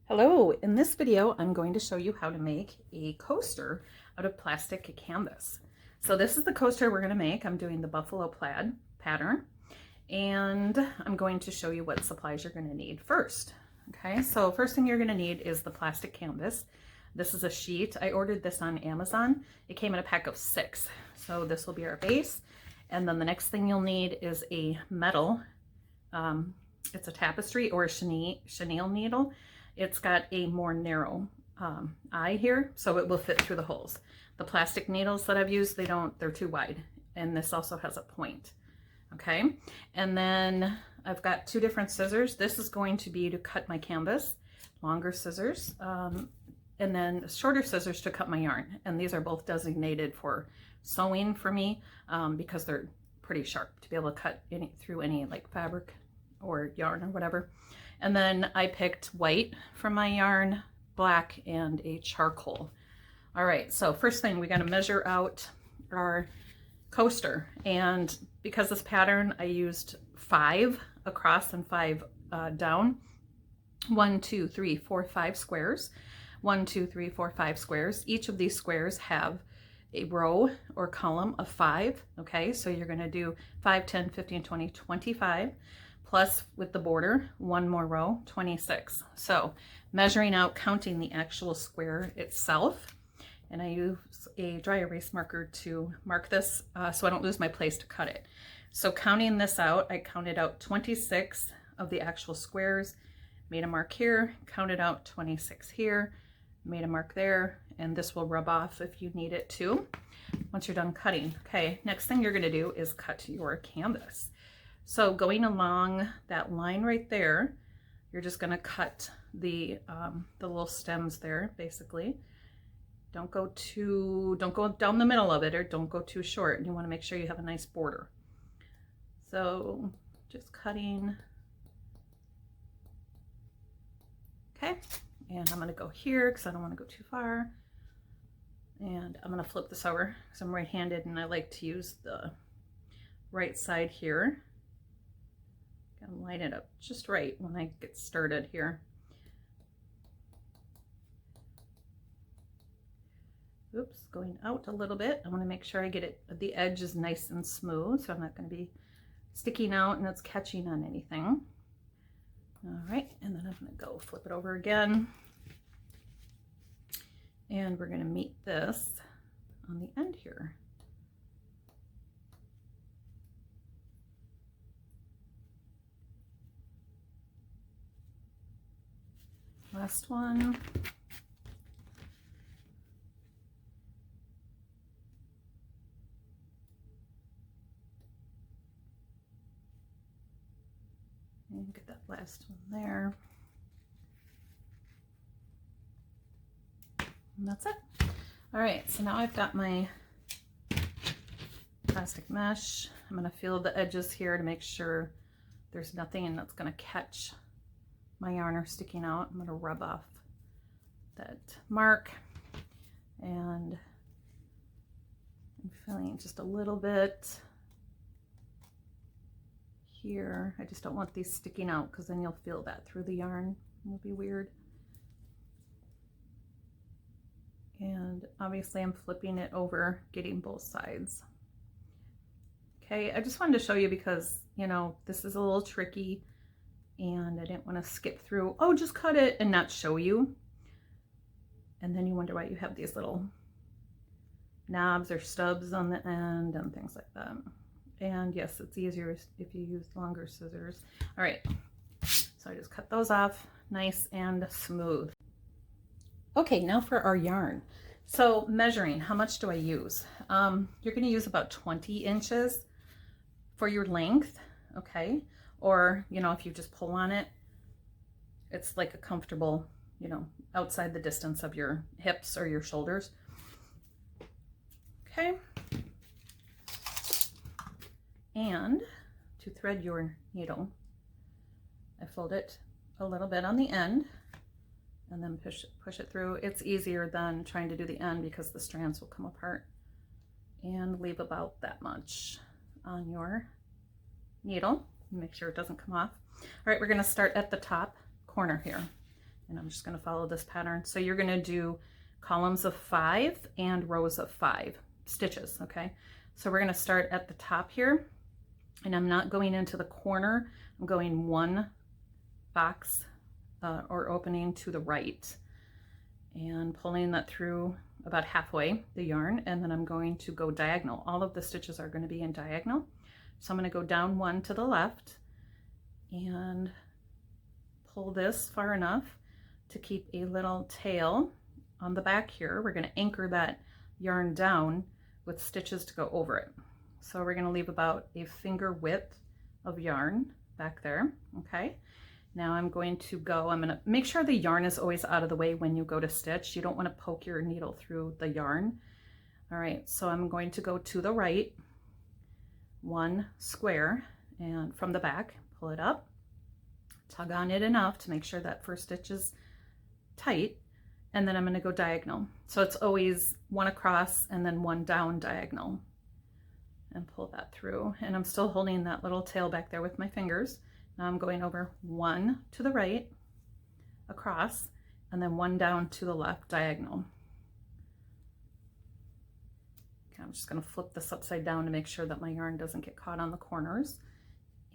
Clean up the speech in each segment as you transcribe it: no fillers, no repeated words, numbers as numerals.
Hello, in this video I'm going to show you how to make a coaster out of plastic canvas. So this is the coaster we're going to make. I'm doing the buffalo plaid pattern and I'm going to show you what supplies you're going to need first. Okay, so first thing you're going to need is the plastic canvas. This is a sheet. I ordered this on Amazon. It came in a pack of 6. So this will be our base. And then the next thing you'll need is a metal. It's a tapestry or a chenille needle. It's got a more narrow eye here, so it will fit through the holes. The plastic needles that I've used, they're too wide. And this also has a point, okay? And then I've got 2 different scissors. This is going to be to cut my canvas, longer scissors, and then shorter scissors to cut my yarn. And these are both designated for sewing for me because they're pretty sharp to be able to cut through any like fabric or yarn or whatever. And then I picked white for my yarn, black, and a charcoal. All right, so first thing, we got to measure out our coaster. And because this pattern, I used 5 across and 5 down. 1, 2, 3, 4, 5 squares. 1, 2, 3, 4, 5 squares. Each of these squares have a row or column of 5. Okay, so you're going to do 5, 10, 15, 20, 25. Plus with the border, 1 more row, 26. So measuring out, counting the actual square itself. And I use a dry erase marker to mark this so I don't lose my place to cut it. So counting this out, I counted out 26 of the actual squares, made a mark here, counted out 26 here, made a mark there, and this will rub off if you need it to once you're done cutting. Okay, next thing you're gonna do is cut your canvas. So going along that line right there, you're just going to cut the little stems there, basically. Don't go down the middle of it, or don't go too short. You want to make sure you have a nice border. So just cutting. Okay, and I'm going to go here because I don't want to go too far. And I'm going to flip this over because I'm right-handed and I like to use the right side here. And line it up just right when I get started here. Oops, going out a little bit. I want to make sure I get it, the edge is nice and smooth, so I'm not going to be sticking out and it's catching on anything. All right, and then I'm going to go flip it over again. And we're going to meet this on the end here. Last one. And get that last one there. And that's it. All right, so now I've got my plastic mesh. I'm going to feel the edges here to make sure there's nothing that's going to catch my yarn are sticking out. I'm going to rub off that mark, and I'm feeling just a little bit here. I just don't want these sticking out because then you'll feel that through the yarn. It'll be weird. And obviously I'm flipping it over, getting both sides. Okay, I just wanted to show you because, you know, this is a little tricky. And I didn't want to skip through, oh, just cut it and not show you. And then you wonder why you have these little knobs or stubs on the end and things like that. And yes, it's easier if you use longer scissors. All right, so I just cut those off nice and smooth. Okay, now for our yarn. So measuring, how much do I use? You're going to use about 20 inches for your length, okay? Or, you know, if you just pull on it, it's like a comfortable, you know, outside the distance of your hips or your shoulders. Okay. And to thread your needle, I fold it a little bit on the end and then push it through. It's easier than trying to do the end because the strands will come apart. And leave about that much on your needle. Make sure it doesn't come off. All right, we're going to start at the top corner here. And I'm just going to follow this pattern. So you're going to do columns of 5 and rows of 5 stitches, okay? So we're going to start at the top here, and I'm not going into the corner. I'm going one box or opening to the right and pulling that through about halfway the yarn, and then I'm going to go diagonal. All of the stitches are going to be in diagonal. So I'm going to go down one to the left and pull this far enough to keep a little tail on the back here. We're going to anchor that yarn down with stitches to go over it. So we're going to leave about a finger width of yarn back there. Okay. Now I'm going to make sure the yarn is always out of the way when you go to stitch. You don't want to poke your needle through the yarn. All right, so I'm going to go to the right, one square, and from the back, pull it up, tug on it enough to make sure that first stitch is tight, and then I'm going to go diagonal. So it's always one across and then one down diagonal, and pull that through. And I'm still holding that little tail back there with my fingers. Now I'm going over one to the right, across, and then one down to the left, diagonal. Okay, I'm just going to flip this upside down to make sure that my yarn doesn't get caught on the corners.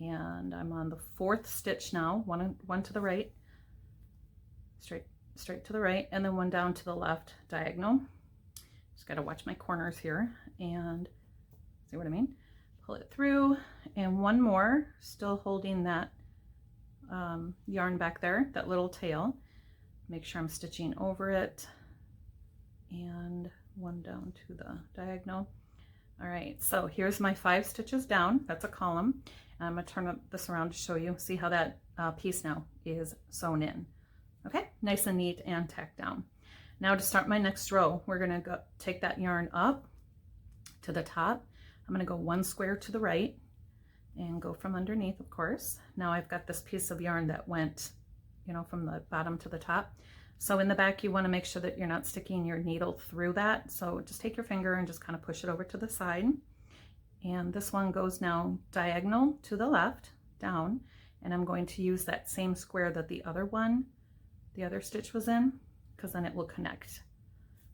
And I'm on the 4th stitch now, one to the right, straight to the right, and then one down to the left, diagonal. Just got to watch my corners here and see what I mean. Pull it through, and one more, still holding that yarn back there, that little tail. Make sure I'm stitching over it, and one down to the diagonal. All right, so here's my 5 stitches down. That's a column. I'm going to turn this around to show you. See how that piece now is sewn in. Okay, nice and neat and tacked down. Now to start my next row, we're going to take that yarn up to the top. I'm going to go one square to the right and go from underneath, of course. Now I've got this piece of yarn that went, you know, from the bottom to the top. So in the back, you want to make sure that you're not sticking your needle through that. So just take your finger and just kind of push it over to the side. And this one goes now diagonal to the left, down. And I'm going to use that same square that the other stitch was in, because then it will connect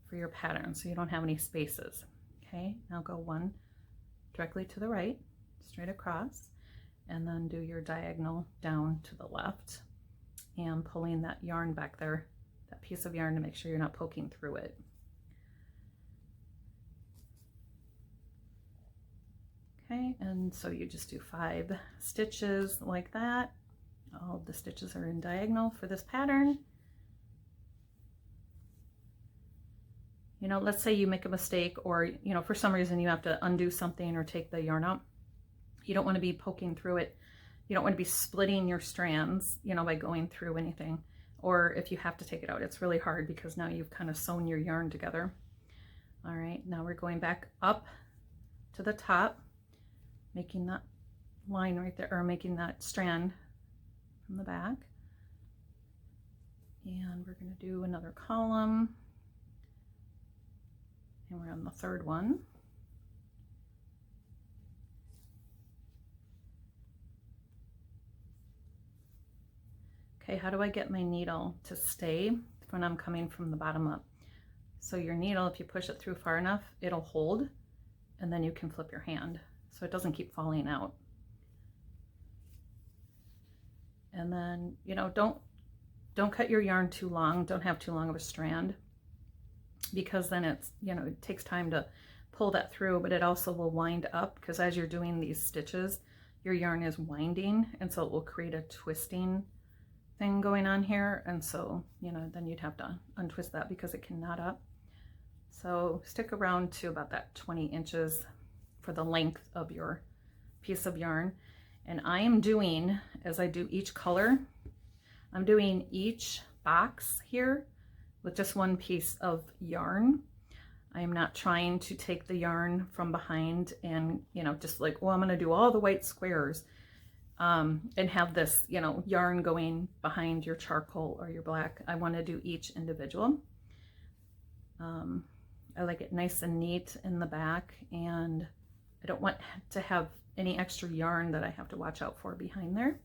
for your pattern so you don't have any spaces. Okay, now go one directly to the right, straight across, and then do your diagonal down to the left and pulling that yarn back there, that piece of yarn, to make sure you're not poking through it. Okay, and so you just do 5 stitches like that. All of the stitches are in diagonal for this pattern. You know, let's say you make a mistake, or, you know, for some reason you have to undo something or take the yarn out. You don't want to be poking through it. You don't want to be splitting your strands, you know, by going through anything. Or if you have to take it out, it's really hard because now you've kind of sewn your yarn together. All right, now we're going back up to the top, making that line right there, or making that strand from the back. And we're going to do another column. And we're on the 3rd one. Okay, how do I get my needle to stay when I'm coming from the bottom up? So your needle, if you push it through far enough, it'll hold, and then you can flip your hand so it doesn't keep falling out. And then, you know, don't cut your yarn too long. Don't have too long of a strand, because then it's, you know, it takes time to pull that through, but it also will wind up, because as you're doing these stitches, your yarn is winding, and so it will create a twisting thing going on here. And so, you know, then you'd have to untwist that because it can knot up. So stick around to about that 20 inches for the length of your piece of yarn. And I am doing, as I do each color, I'm doing each box here with just one piece of yarn. I am not trying to take the yarn from behind and, you know, just like, well, I'm going to do all the white squares and have this, you know, yarn going behind your charcoal or your black. I want to do each individual. I like it nice and neat in the back, and I don't want to have any extra yarn that I have to watch out for behind there.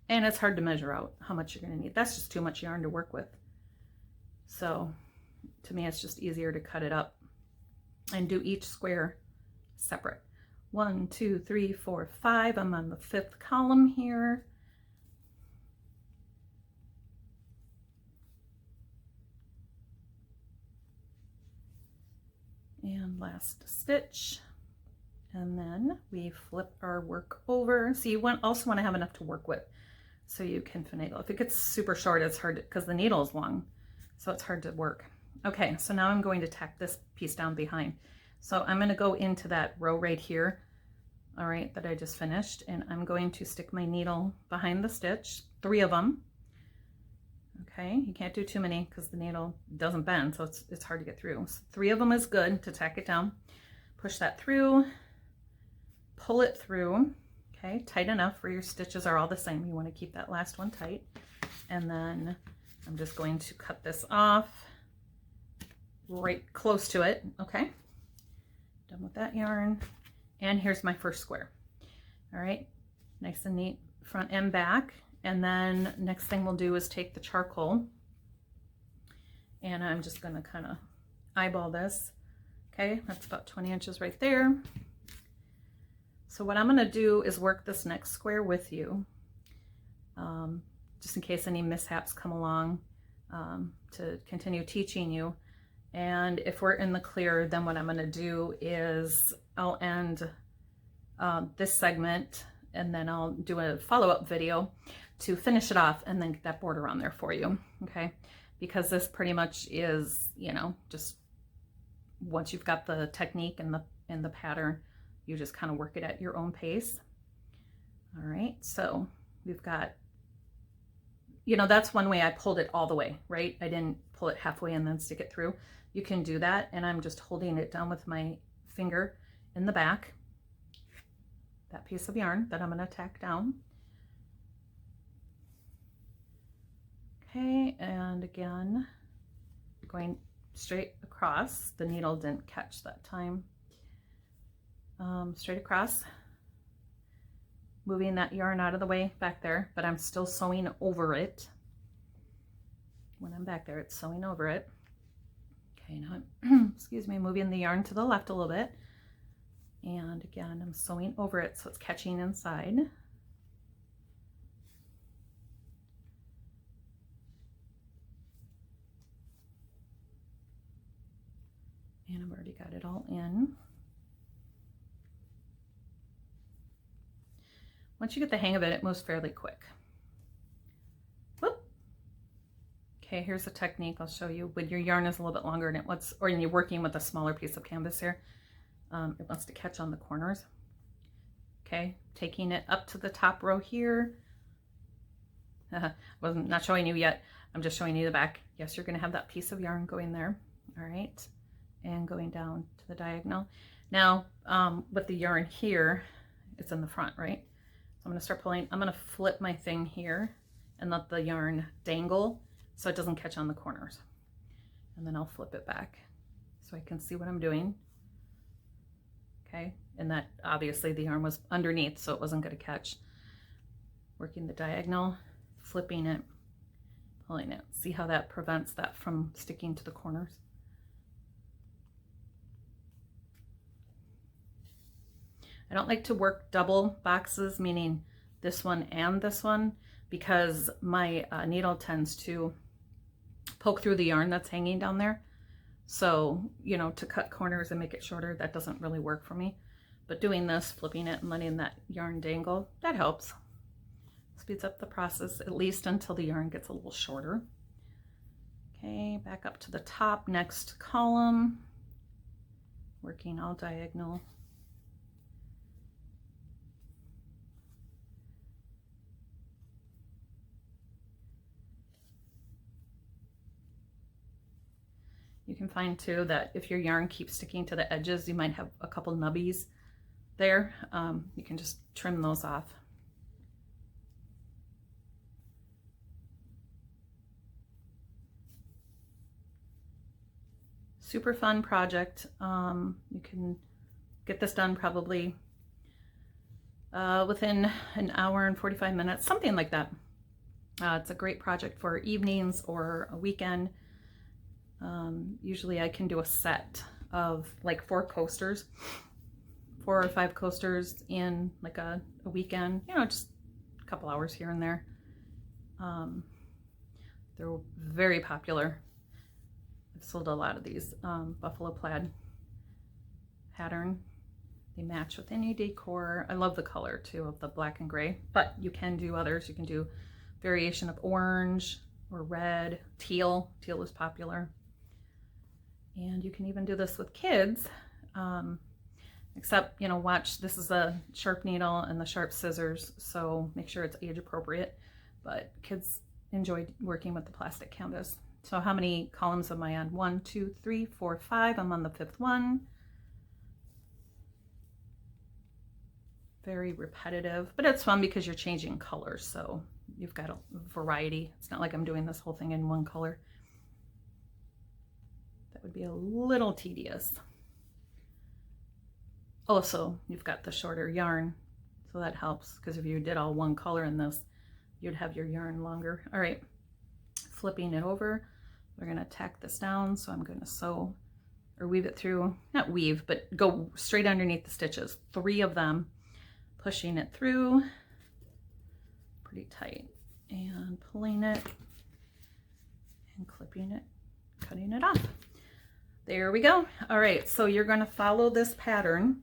And it's hard to measure out how much you're going to need. That's just too much yarn to work with. So to me, it's just easier to cut it up and do each square separate. 1, 2, 3, 4, 5. I'm on the 5th column here. And last stitch. And then we flip our work over. So you also want to have enough to work with so you can finagle. If it gets super short, it's hard because the needle is long, so it's hard to work. Okay, so now I'm going to tack this piece down behind. So I'm going to go into that row right here, all right, that I just finished, and I'm going to stick my needle behind the stitch, 3 of them. Okay, you can't do too many because the needle doesn't bend, so it's hard to get through. So 3 of them is good to tack it down. Push that through, pull it through. Okay, tight enough where your stitches are all the same. You want to keep that last one tight. And then I'm just going to cut this off right close to it. Okay, done with that yarn. And here's my first square. All right, nice and neat front and back. And then next thing we'll do is take the charcoal, and I'm just going to kind of eyeball this. Okay, that's about 20 inches right there. So what I'm going to do is work this next square with you, just in case any mishaps come along, to continue teaching you. And if we're in the clear, then what I'm going to do is I'll end this segment, and then I'll do a follow-up video to finish it off and then get that border on there for you, okay? Because this pretty much is, you know, just once you've got the technique and the pattern, you just kind of work it at your own pace. All right, so we've got, you know, that's one way I pulled it all the way, right? I didn't pull it halfway and then stick it through. You can do that, and I'm just holding it down with my finger in the back, that piece of yarn that I'm going to tack down. Okay, and again, going straight across. The needle didn't catch that time. Straight across, moving that yarn out of the way back there, but I'm still sewing over it. When I'm back there, it's sewing over it. Okay, now I'm, excuse me, moving the yarn to the left a little bit. And again, I'm sewing over it so it's catching inside. And I've already got it all in. Once you get the hang of it, it moves fairly quick. Whoop. Okay, here's a technique I'll show you. When your yarn is a little bit longer and it wants, or you're working with a smaller piece of canvas here, it wants to catch on the corners. Okay, taking it up to the top row here. Wasn't not showing you yet. I'm just showing you the back. Yes, you're going to have that piece of yarn going there. All right, and going down to the diagonal. Now, with the yarn here, it's in the front, right? I'm going to start pulling. I'm going to flip my thing here and let the yarn dangle so it doesn't catch on the corners. And then I'll flip it back so I can see what I'm doing. Okay, and that obviously the yarn was underneath, so it wasn't going to catch. Working the diagonal, flipping it, pulling it. See how that prevents that from sticking to the corners? I don't like to work double boxes, meaning this one and this one, because my needle tends to poke through the yarn that's hanging down there. So, you know, to cut corners and make it shorter, that doesn't really work for me. But doing this, flipping it and letting that yarn dangle, that helps. Speeds up the process, at least until the yarn gets a little shorter. Okay, back up to the top, next column, working all diagonal. You can find too that if your yarn keeps sticking to the edges, you might have a couple nubbies there. You can just trim those off. Super fun project. You can get this done probably within an hour and 45 minutes, something like that. It's a great project for evenings or a weekend. Usually I can do a set of like 4 coasters, 4 or 5 coasters in like a weekend, you know, just a couple hours here and there. They're very popular. I've sold a lot of these buffalo plaid pattern. They match with any decor. I love the color too of the black and gray, but you can do others. You can do variation of orange or red, teal. Teal is popular. And you can even do this with kids, except, you know, watch, this is a sharp needle and the sharp scissors, so make sure it's age appropriate. But kids enjoy working with the plastic canvas. So how many columns am I on? 1, 2, 3, 4, 5. I'm on the 5th one. Very repetitive, but it's fun because you're changing colors, so you've got a variety. It's not like I'm doing this whole thing in one color. That would be a little tedious. Also, you've got the shorter yarn, so that helps, because if you did all one color in this, you'd have your yarn longer. All right, flipping it over, we're gonna tack this down, so I'm gonna sew or weave it through, not weave, but go straight underneath the stitches, 3 of them, pushing it through pretty tight and pulling it and clipping it, cutting it off. There we go. All right, so you're going to follow this pattern.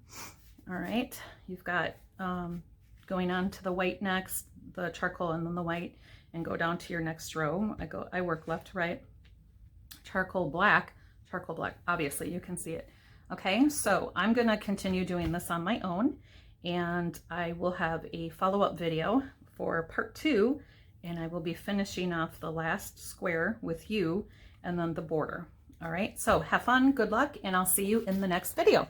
All right, you've got going on to the white next, the charcoal and then the white, and go down to your next row. I work left to right, charcoal black, obviously you can see it. Okay, so I'm going to continue doing this on my own, and I will have a follow-up video for part 2, and I will be finishing off the last square with you and then the border. All right, so have fun, good luck, and I'll see you in the next video.